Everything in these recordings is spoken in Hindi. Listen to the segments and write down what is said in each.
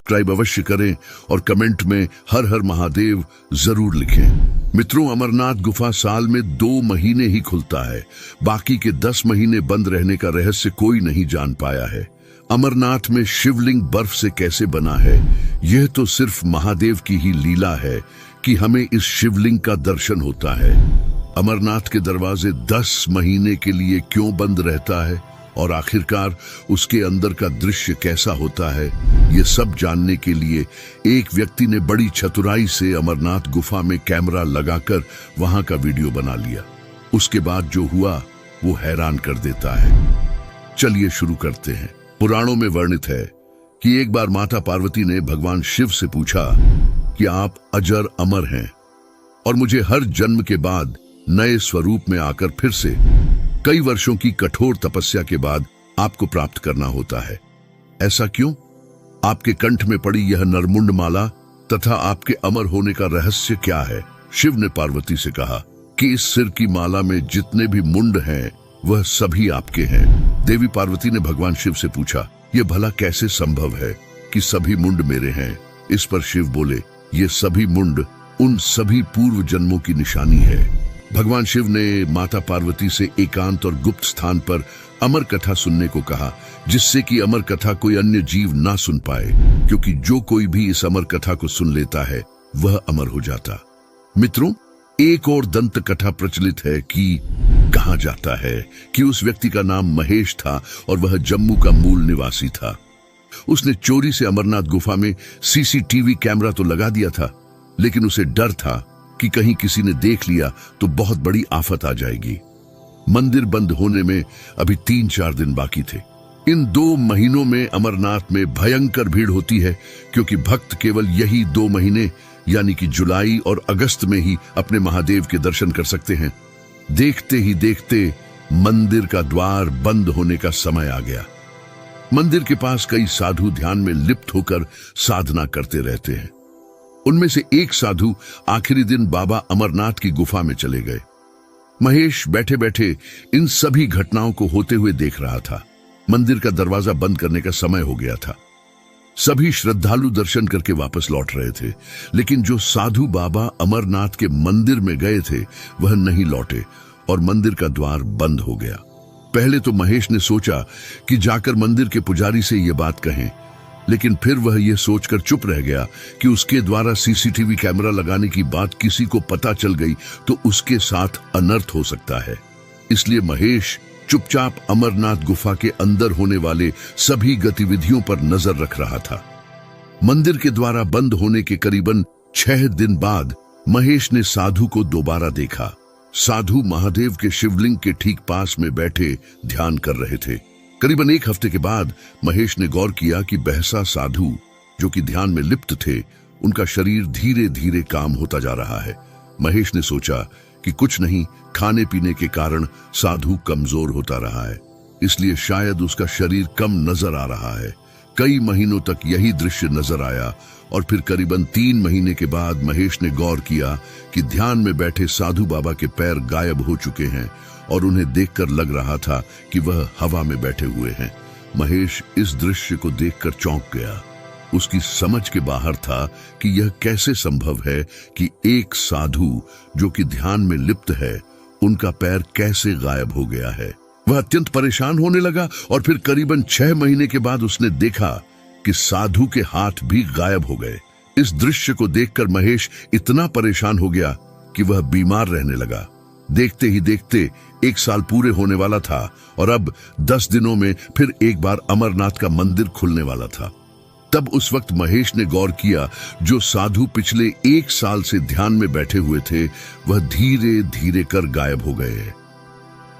सब्सक्राइब अवश्य करें और कमेंट में हर हर महादेव जरूर लिखें। मित्रों, अमरनाथ गुफा साल में 2 महीने ही खुलता है। बाकी के 10 महीने बंद रहने का रहस्य कोई नहीं जान पाया है। अमरनाथ में शिवलिंग बर्फ से कैसे बना है, यह तो सिर्फ महादेव की ही लीला है कि हमें इस शिवलिंग का दर्शन होता है। अमरनाथ के दरवाजे 10 महीने के लिए क्यों बंद रहता है और आखिरकार उसके अंदर का दृश्य कैसा होता है, ये सब जानने के लिए एक व्यक्ति ने बड़ी चतुराई से अमरनाथ गुफा में कैमरा लगाकर वहां का वीडियो बना लिया। उसके बाद जो हुआ वो हैरान कर देता है। चलिए शुरू करते हैं। पुराणों में वर्णित है कि एक बार माता पार्वती ने भगवान शिव से पूछा कि आप अजर अमर हैं और मुझे हर जन्म के बाद नए स्वरूप में आकर फिर से कई वर्षों की कठोर तपस्या के बाद आपको प्राप्त करना होता है। ऐसा क्यों? आपके कंठ में पड़ी यह नरमुंड माला तथा आपके अमर होने का रहस्य क्या है? शिव ने पार्वती से कहा कि इस सिर की माला में जितने भी मुंड हैं वह सभी आपके हैं। देवी पार्वती ने भगवान शिव से पूछा, यह भला कैसे संभव है कि सभी मुंड मेरे हैं? इस पर शिव बोले, ये सभी मुंड उन सभी पूर्व जन्मों की निशानी है। भगवान शिव ने माता पार्वती से एकांत और गुप्त स्थान पर अमर कथा सुनने को कहा, जिससे कि अमर कथा कोई अन्य जीव ना सुन पाए, क्योंकि जो कोई भी इस अमर कथा को सुन लेता है वह अमर हो जाता। मित्रों, एक और दंत कथा प्रचलित है कि कहा जाता है कि उस व्यक्ति का नाम महेश था और वह जम्मू का मूल निवासी था। उसने चोरी से अमरनाथ गुफा में सीसीटीवी कैमरा तो लगा दिया था, लेकिन उसे डर था कि कहीं किसी ने देख लिया तो बहुत बड़ी आफत आ जाएगी। मंदिर बंद होने में अभी 3-4 दिन बाकी थे। इन 2 महीनों में अमरनाथ में भयंकर भीड़ होती है, क्योंकि भक्त केवल यही 2 महीने यानी कि जुलाई और अगस्त में ही अपने महादेव के दर्शन कर सकते हैं। देखते ही देखते मंदिर का द्वार बंद होने का समय आ गया। मंदिर के पास कई साधु ध्यान में लिप्त होकर साधना करते रहते हैं। उनमें से एक साधु आखिरी दिन बाबा अमरनाथ की गुफा में चले गए। महेश बैठे बैठे इन सभी घटनाओं को होते हुए देख रहा था। मंदिर का दरवाजा बंद करने का समय हो गया था। सभी श्रद्धालु दर्शन करके वापस लौट रहे थे, लेकिन जो साधु बाबा अमरनाथ के मंदिर में गए थे वह नहीं लौटे और मंदिर का द्वार बंद हो गया। पहले तो महेश ने सोचा कि जाकर मंदिर के पुजारी से यह बात कहें, लेकिन फिर वह यह सोचकर चुप रह गया कि उसके द्वारा सीसीटीवी कैमरा लगाने की बात किसी को पता चल गई तो उसके साथ अनर्थ हो सकता है। इसलिए महेश चुपचाप अमरनाथ गुफा के अंदर होने वाले सभी गतिविधियों पर नजर रख रहा था। मंदिर के द्वारा बंद होने के करीबन 6 दिन बाद महेश ने साधु को दोबारा देखा। साधु महादेव के शिवलिंग के ठीक पास में बैठे ध्यान कर रहे थे। करीबन 1 हफ्ते के बाद महेश ने गौर किया कि बहसा साधु जो कि ध्यान में लिप्त थे, उनका शरीर धीरे धीरे काम होता जा रहा है। महेश ने सोचा कि कुछ नहीं, खाने पीने के कारण साधु कमजोर होता रहा है, इसलिए शायद उसका शरीर कम नजर आ रहा है। कई महीनों तक यही दृश्य नजर आया और फिर करीबन 3 महीने के बाद महेश ने गौर किया कि ध्यान में बैठे साधु बाबा के पैर गायब हो चुके हैं और उन्हें देखकर लग रहा था कि वह हवा में बैठे हुए हैं। महेश इस दृश्य को देखकर चौंक गया। उसकी समझ के बाहर था कि यह कैसे संभव है कि एक साधु जो कि ध्यान में लिप्त है, उनका पैर कैसे गायब हो गया है। वह अत्यंत परेशान होने लगा और फिर करीबन 6 महीने के बाद उसने देखा कि साधु के हाथ भी गायब हो गए। इस दृश्य को देखकर महेश इतना परेशान हो गया कि वह बीमार रहने लगा। देखते ही देखते 1 साल पूरे होने वाला था और अब 10 दिनों में फिर एक बार अमरनाथ का मंदिर खुलने वाला था। तब उस वक्त महेश ने गौर किया, जो साधु पिछले 1 साल से ध्यान में बैठे हुए थे वह धीरे धीरे कर गायब हो गए।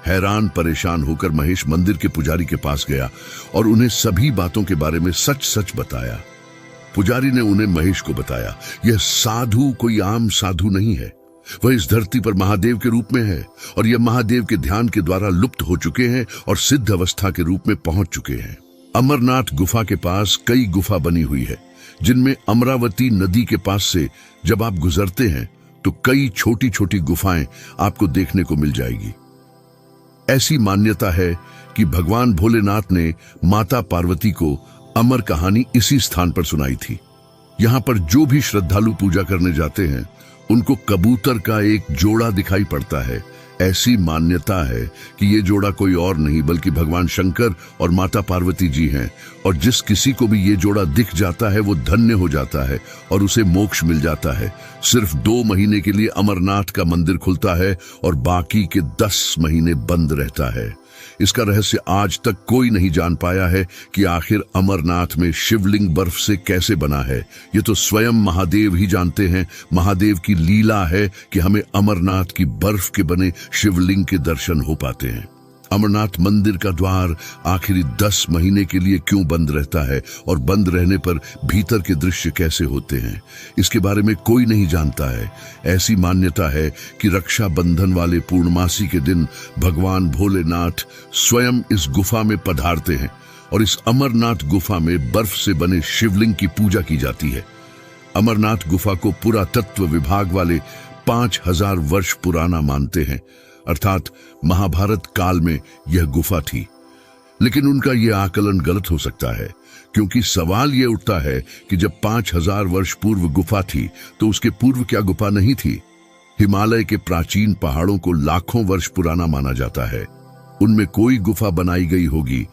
हैरान परेशान होकर महेश मंदिर के पुजारी के पास गया और उन्हें सभी बातों के बारे में सच सच बताया। पुजारी ने उन्हें महेश को बताया, यह साधु कोई आम साधु नहीं है, वह इस धरती पर महादेव के रूप में है और यह महादेव के ध्यान के द्वारा लुप्त हो चुके हैं और सिद्ध अवस्था के रूप में पहुंच चुके हैं। अमरनाथ गुफा के पास कई गुफा बनी हुई है, जिनमें अमरावती नदी के पास से जब आप गुजरते हैं तो कई छोटी छोटी गुफाएं आपको देखने को मिल जाएगी। ऐसी मान्यता है कि भगवान भोलेनाथ ने माता पार्वती को अमर कहानी इसी स्थान पर सुनाई थी। यहाँ पर जो भी श्रद्धालु पूजा करने जाते हैं उनको कबूतर का एक जोड़ा दिखाई पड़ता है। ऐसी मान्यता है कि ये जोड़ा कोई और नहीं बल्कि भगवान शंकर और माता पार्वती जी हैं, और जिस किसी को भी ये जोड़ा दिख जाता है वो धन्य हो जाता है और उसे मोक्ष मिल जाता है। सिर्फ 2 महीने के लिए अमरनाथ का मंदिर खुलता है और बाकी के 10 महीने बंद रहता है। इसका रहस्य आज तक कोई नहीं जान पाया है कि आखिर अमरनाथ में शिवलिंग बर्फ से कैसे बना है। ये तो स्वयं महादेव ही जानते हैं। महादेव की लीला है कि हमें अमरनाथ की बर्फ के बने शिवलिंग के दर्शन हो पाते हैं। अमरनाथ मंदिर का द्वार आखिरी 10 महीने के लिए क्यों बंद रहता है और बंद रहने पर भीतर के दृश्य कैसे होते हैं, इसके बारे में कोई नहीं जानता है। ऐसी मान्यता है कि रक्षाबंधन वाले पूर्णमासी के दिन भगवान भोलेनाथ स्वयं इस गुफा में पधारते हैं और इस अमरनाथ गुफा में बर्फ से बने शिवलिंग की पूजा की जाती है। अमरनाथ गुफा को पुरातत्व विभाग वाले 5000 वर्ष पुराना मानते हैं, अर्थात महाभारत काल में यह गुफा थी। लेकिन उनका यह आकलन गलत हो सकता है, क्योंकि सवाल यह उठता है कि जब 5000 वर्ष पूर्व गुफा थी तो उसके पूर्व क्या गुफा नहीं थी? हिमालय के प्राचीन पहाड़ों को लाखों वर्ष पुराना माना जाता है। उनमें कोई गुफा बनाई गई होगी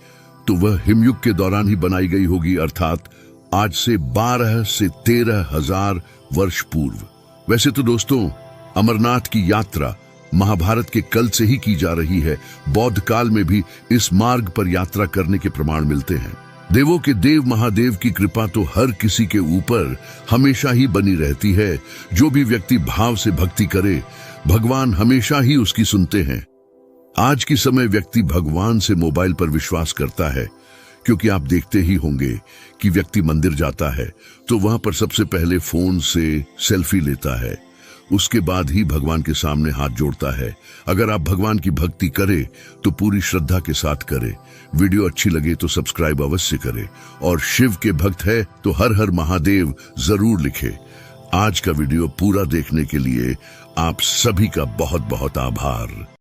तो वह हिमयुग के दौरान ही बनाई गई होगी, अर्थात आज से 12 से 13 हजार वर्ष पूर्व। वैसे तो दोस्तों, अमरनाथ की यात्रा महाभारत के कल से ही की जा रही है। बौद्ध काल में भी इस मार्ग पर यात्रा करने के प्रमाण मिलते हैं। देवों के देव महादेव की कृपा तो हर किसी के ऊपर हमेशा ही बनी रहती है। जो भी व्यक्ति भाव से भक्ति करे, भगवान हमेशा ही उसकी सुनते हैं। आज की समय व्यक्ति भगवान से मोबाइल पर विश्वास करता है, क्योंकि आप देखते ही होंगे कि व्यक्ति मंदिर जाता है तो वहां पर सबसे पहले फोन से सेल्फी लेता है, उसके बाद ही भगवान के सामने हाथ जोड़ता है। अगर आप भगवान की भक्ति करें तो पूरी श्रद्धा के साथ करें। वीडियो अच्छी लगे तो सब्सक्राइब अवश्य करें, और शिव के भक्त है तो हर हर महादेव जरूर लिखे। आज का वीडियो पूरा देखने के लिए आप सभी का बहुत बहुत आभार।